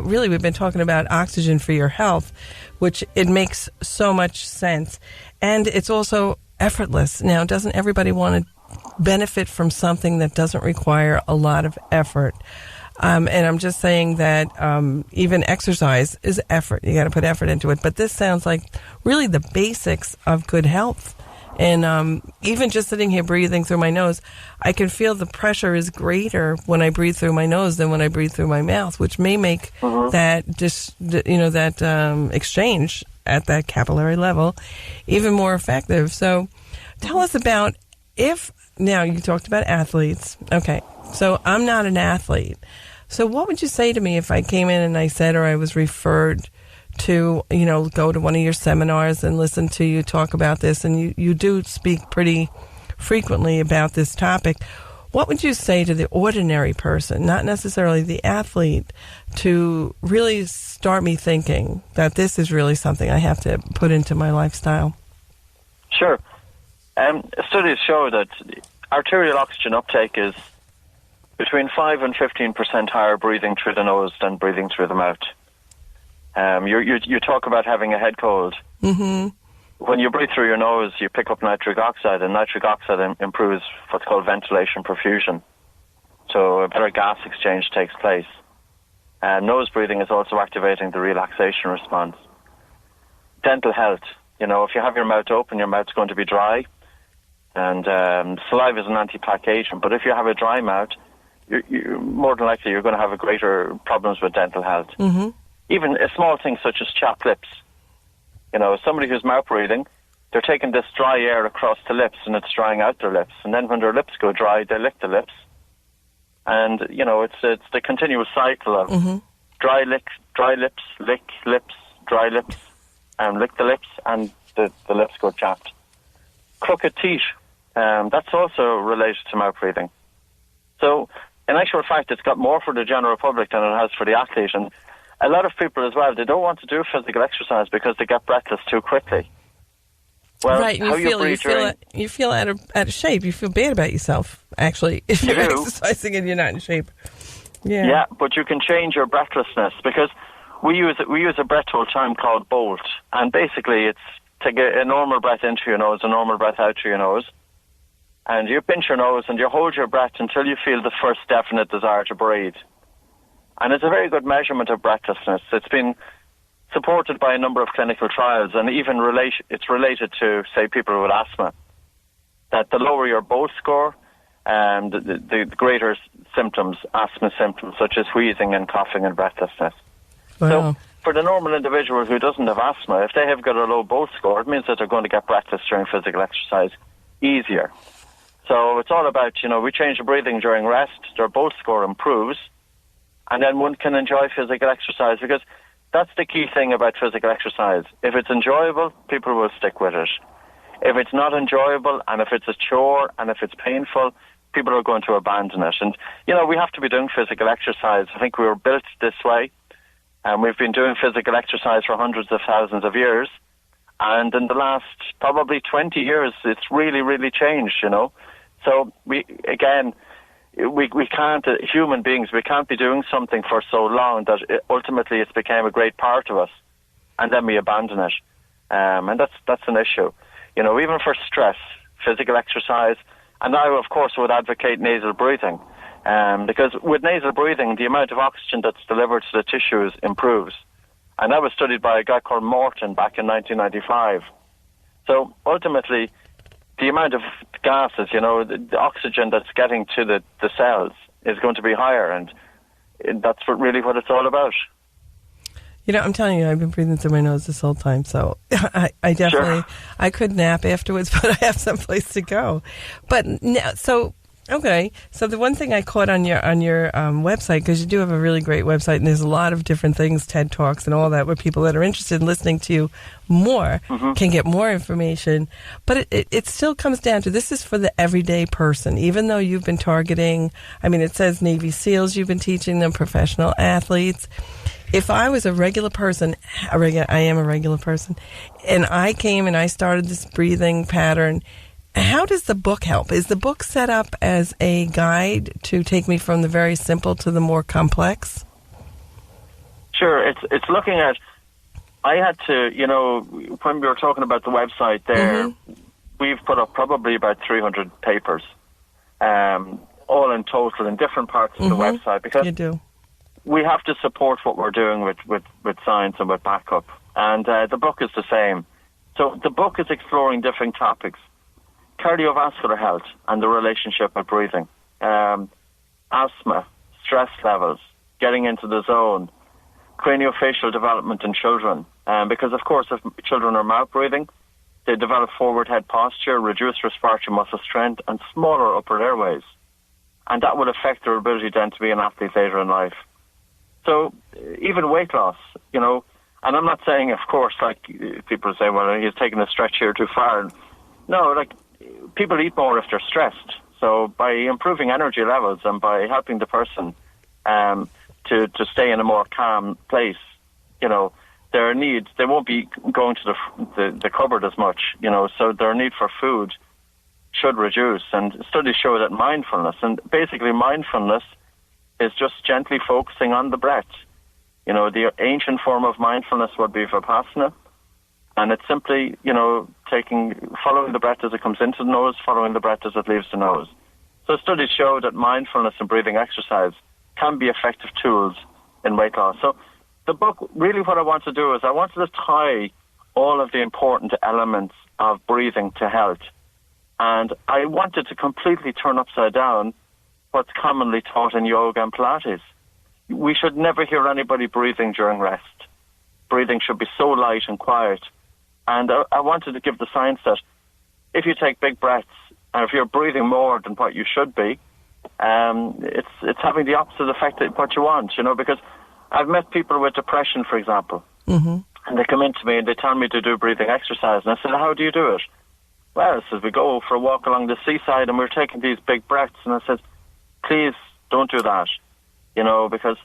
really we've been talking about oxygen for your health, which it makes so much sense. And it's also effortless. Now, doesn't everybody want to benefit from something that doesn't require a lot of effort? And I'm just saying that even exercise is effort. You got to put effort into it. But this sounds like really the basics of good health. And even just sitting here breathing through my nose, I can feel the pressure is greater when I breathe through my nose than when I breathe through my mouth, which may make that exchange at that capillary level even more effective. So tell us about now you talked about athletes. Okay, so I'm not an athlete. So what would you say to me if I came in and I said, or I was referred to, go to one of your seminars and listen to you talk about this, and you do speak pretty frequently about this topic. What would you say to the ordinary person, not necessarily the athlete, to really start me thinking that this is really something I have to put into my lifestyle? Sure. Studies show that arterial oxygen uptake is between 5 and 15% higher breathing through the nose than breathing through the mouth. You talk about having a head cold. Mm-hmm. When you breathe through your nose, you pick up nitric oxide, and nitric oxide improves what's called ventilation perfusion. So a better gas exchange takes place. Nose breathing is also activating the relaxation response. Dental health. If you have your mouth open, your mouth's going to be dry. And saliva is an anti-plaque agent. But if you have a dry mouth, you're more than likely you're going to have greater problems with dental health. Mm-hmm. Even a small thing such as chapped lips. Somebody who's mouth breathing, they're taking this dry air across the lips and it's drying out their lips. And then when their lips go dry, they lick the lips. And, it's the continuous cycle of dry lips, lick lips, dry lips, and lick the lips, and the lips go chapped. Crooked teeth, that's also related to mouth breathing. So, in actual fact, it's got more for the general public than it has for the athlete. And a lot of people as well, they don't want to do physical exercise because they get breathless too quickly. Well, right, you feel out of shape. You feel bad about yourself, actually, if you're exercising and you're not in shape. Yeah, but you can change your breathlessness because we use a breath hold time called BOLT, and basically it's to get a normal breath into your nose, a normal breath out through your nose, and you pinch your nose and you hold your breath until you feel the first definite desire to breathe. And it's a very good measurement of breathlessness. It's been supported by a number of clinical trials, and even it's related to, say, people with asthma, that the lower your BOLT score, the greater symptoms, asthma symptoms, such as wheezing and coughing and breathlessness. Wow. So for the normal individual who doesn't have asthma, if they have got a low BOLT score, it means that they're going to get breathless during physical exercise easier. So it's all about, we change the breathing during rest, their BOLT score improves, and then one can enjoy physical exercise, because that's the key thing about physical exercise. If it's enjoyable, people will stick with it. If it's not enjoyable, and if it's a chore, and if it's painful, people are going to abandon it. And, we have to be doing physical exercise. I think we were built this way, and we've been doing physical exercise for hundreds of thousands of years. And in the last probably 20 years, it's really, really changed, So we can't, human beings, we can't be doing something for so long that ultimately it's became a great part of us, and then we abandon it. And that's an issue. Even for stress, physical exercise, and I, of course, would advocate nasal breathing, because with nasal breathing, the amount of oxygen that's delivered to the tissues improves. And that was studied by a guy called Morton back in 1995. So ultimately, the amount of gases, the oxygen that's getting to the cells is going to be higher, and that's really what it's all about. I'm telling you, I've been breathing through my nose this whole time, so I definitely, I could nap afterwards, but I have someplace to go. But now, so the one thing I caught on your website, because you do have a really great website, and there's a lot of different things, TED Talks and all that, where people that are interested in listening to you more can get more information. But it still comes down to, this is for the everyday person, even though you've been targeting, it says Navy SEALs, you've been teaching them, professional athletes. If I was a regular person, I am a regular person, and I came and I started this breathing pattern, how does the book help? Is the book set up as a guide to take me from the very simple to the more complex? Sure, it's looking at. I had to, when we were talking about the website there, we've put up probably about 300 papers, all in total in different parts of the website, because you do. We have to support what we're doing with science and with backup. And the book is the same. So the book is exploring different topics: cardiovascular health and the relationship with breathing, asthma, stress levels, getting into the zone, craniofacial development in children. Because, of course, if children are mouth breathing, they develop forward head posture, reduced respiratory muscle strength, and smaller upper airways. And that will affect their ability then to be an athlete later in life. So even weight loss, and I'm not saying, of course, like people say, well, he's taking a stretch here too far. No, like people eat more if they're stressed. So by improving energy levels and by helping the person to stay in a more calm place, their needs, they won't be going to the cupboard as much, so their need for food should reduce. And studies show that mindfulness, and basically mindfulness is just gently focusing on the breath. The ancient form of mindfulness would be Vipassana, and it's simply, following the breath as it comes into the nose, following the breath as it leaves the nose. So studies show that mindfulness and breathing exercise can be effective tools in weight loss. So the book, really what I want to do is I wanted to tie all of the important elements of breathing to health. And I wanted to completely turn upside down what's commonly taught in yoga and Pilates. We should never hear anybody breathing during rest. Breathing should be so light and quiet. And I wanted to give the science that if you take big breaths, and if you're breathing more than what you should be, it's having the opposite effect of what you want, because I've met people with depression, for example, and they come into me and they tell me to do breathing exercise, and I said, how do you do it? Well, it says we go for a walk along the seaside and we're taking these big breaths, and I said, please don't do that, because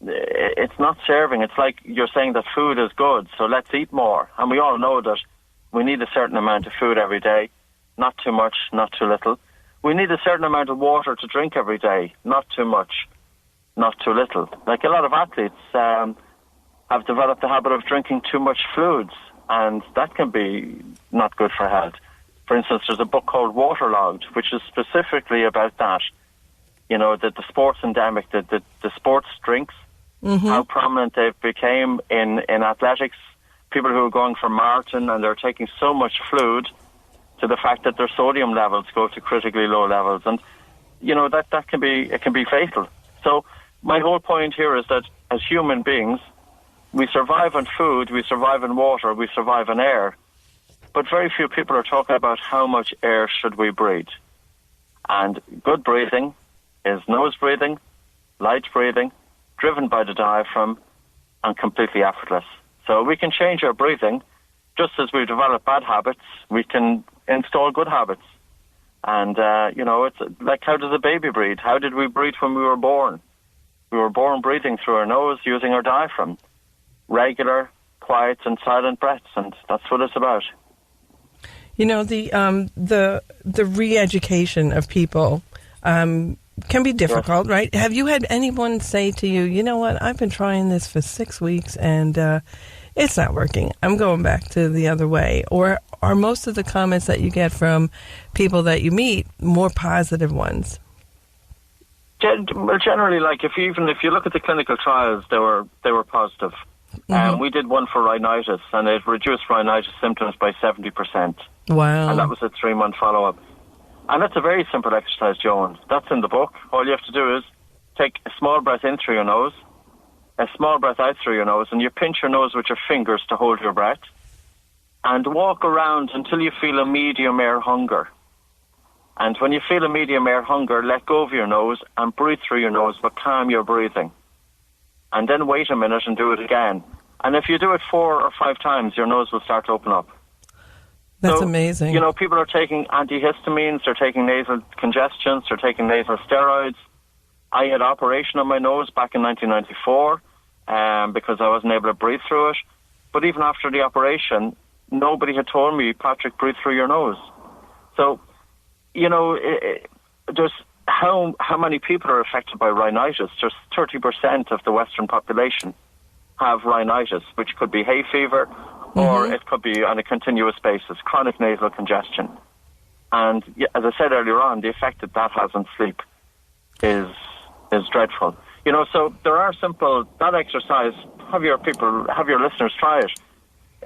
it's not serving. It's like you're saying that food is good, so let's eat more. And we all know that we need a certain amount of food every day, not too much, not too little. We need a certain amount of water to drink every day, not too much, not too little. Like a lot of athletes have developed the habit of drinking too much fluids, and that can be not good for health. For instance, there's a book called Waterlogged, which is specifically about that. The sports endemic, the sports drinks, how prominent they've become in athletics. People who are going for marathon and they're taking so much fluid to the fact that their sodium levels go to critically low levels. And, that can be fatal. So my whole point here is that as human beings, we survive on food, we survive on water, we survive on air. But very few people are talking about how much air should we breathe. And good breathing is nose breathing, light breathing, driven by the diaphragm, and completely effortless. So we can change our breathing. Just as we develop bad habits, we can install good habits. And, it's like, how does a baby breathe? How did we breathe when we were born? We were born breathing through our nose using our diaphragm. Regular, quiet, and silent breaths, and that's what it's about. The re-education of people can be difficult, right? Have you had anyone say to you, you know what, I've been trying this for 6 weeks and it's not working. I'm going back to the other way. Or are most of the comments that you get from people that you meet more positive ones? Well, generally, like if you look at the clinical trials, they were positive. We did one for rhinitis, and it reduced rhinitis symptoms by 70%. Wow! And that was a 3-month follow-up. And that's a very simple exercise, Joan. That's in the book. All you have to do is take a small breath in through your nose, a small breath out through your nose, and you pinch your nose with your fingers to hold your breath, and walk around until you feel a medium air hunger. And when you feel a medium air hunger, let go of your nose and breathe through your nose, but calm your breathing. And then wait a minute and do it again. And if you do it 4 or 5 times, your nose will start to open up. That's amazing. People are taking antihistamines, they're taking nasal congestions, they're taking nasal steroids. I had operation on my nose back in 1994 because I wasn't able to breathe through it. But even after the operation, nobody had told me, Patrick, breathe through your nose. So, there's how many people are affected by rhinitis? There's 30% of the Western population have rhinitis, which could be hay fever, or it could be on a continuous basis, chronic nasal congestion. And as I said earlier on, the effect that has on sleep is dreadful. You know, so there are simple, that exercise, have your listeners try it.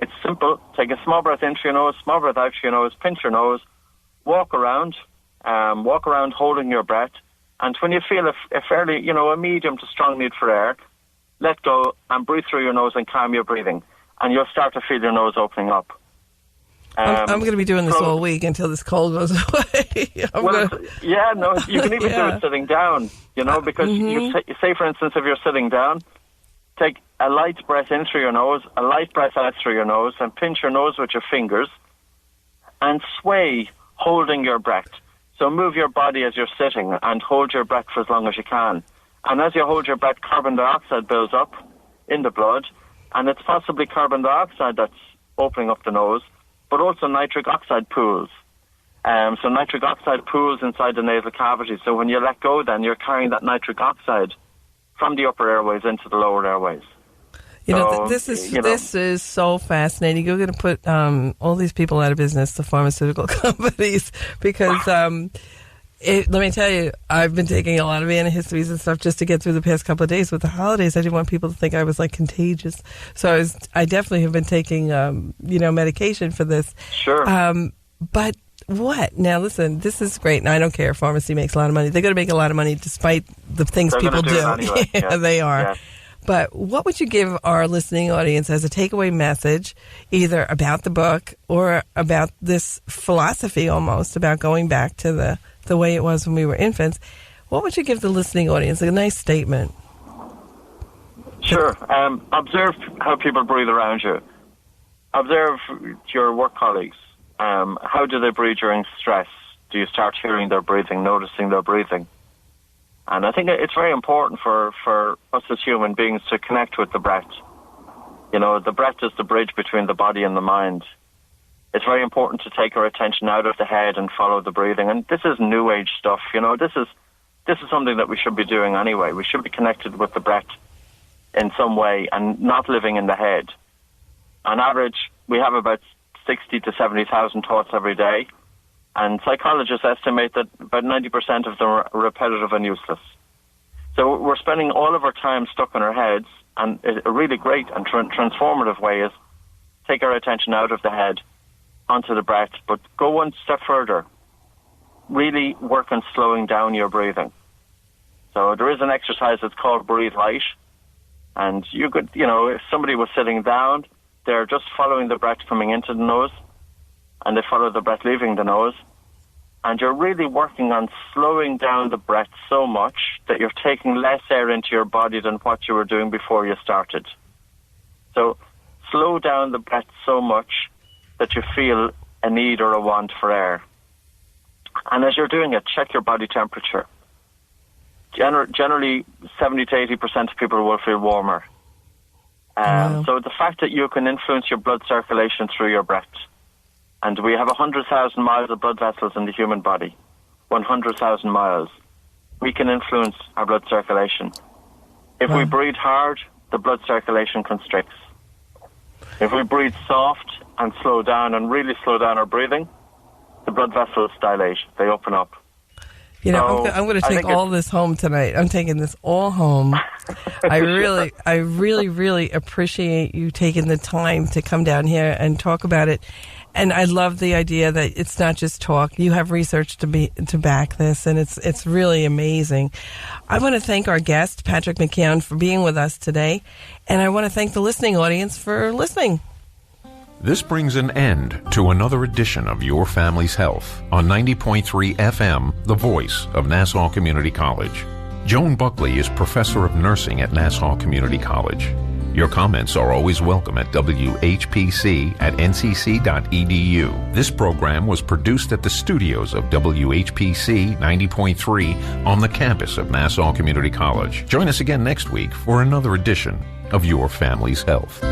It's simple. Take a small breath into your nose, small breath out your nose, pinch your nose, walk around holding your breath. And when you feel a fairly, a medium to strong need for air, let go and breathe through your nose and calm your breathing. And you'll start to feel your nose opening up. I'm going to be doing this all week until this cold goes away. You can even do it sitting down, because you say, for instance, if you're sitting down, take a light breath in through your nose, a light breath out through your nose, and pinch your nose with your fingers, and sway, holding your breath. So move your body as you're sitting and hold your breath for as long as you can. And as you hold your breath, carbon dioxide builds up in the blood, and it's possibly carbon dioxide that's opening up the nose, but also nitric oxide pools. So nitric oxide pools inside the nasal cavity. So when you let go, then you're carrying that nitric oxide from the upper airways into the lower airways. This is so fascinating. You're going to put all these people out of business, the pharmaceutical companies, because let me tell you, I've been taking a lot of antihistamines and stuff just to get through the past couple of days with the holidays. I didn't want people to think I was like contagious, so I definitely have been taking medication for this. Sure. But what? Now listen, this is great, and I don't care. Pharmacy makes a lot of money. They're going to make a lot of money despite the things people do. Anyway. Yeah, they are. Yeah. But what would you give our listening audience as a takeaway message, either about the book or about this philosophy almost, about going back to the way it was when we were infants? What would you give the listening audience? A nice statement. Sure. Observe how people breathe around you. Observe your work colleagues. How do they breathe during stress? Do you start hearing their breathing, noticing their breathing? And I think it's very important for us as human beings to connect with the breath. The breath is the bridge between the body and the mind. It's very important to take our attention out of the head and follow the breathing. And this is new age stuff. This is something that we should be doing anyway. We should be connected with the breath in some way and not living in the head. On average, we have about 60 to 70,000 thoughts every day. And psychologists estimate that about 90% of them are repetitive and useless. So we're spending all of our time stuck in our heads, and a really great and transformative way is take our attention out of the head onto the breath, but go one step further. Really work on slowing down your breathing. So there is an exercise that's called Breathe Light, and you could, if somebody was sitting down, they're just following the breath coming into the nose, and they follow the breath leaving the nose, and you're really working on slowing down the breath so much that you're taking less air into your body than what you were doing before you started. So slow down the breath so much that you feel a need or a want for air. And as you're doing it, check your body temperature. Generally, 70 to 80% of people will feel warmer. So the fact that you can influence your blood circulation through your breath. And we have 100,000 miles of blood vessels in the human body. 100,000 miles. We can influence our blood circulation. If we breathe hard, the blood circulation constricts. If we breathe soft and slow down and really slow down our breathing, the blood vessels dilate. They open up. I'm going to take all this home tonight. I'm taking this all home. I really, really appreciate you taking the time to come down here and talk about it. And I love the idea that it's not just talk. You have research to back this, and it's really amazing. I want to thank our guest, Patrick McKeown, for being with us today, and I want to thank the listening audience for listening. This brings an end to another edition of Your Family's Health on 90.3 FM, the voice of Nassau Community College. Joan Buckley is professor of nursing at Nassau Community College. Your comments are always welcome at whpc@ncc.edu. This program was produced at the studios of WHPC 90.3 on the campus of Nassau Community College. Join us again next week for another edition of Your Family's Health.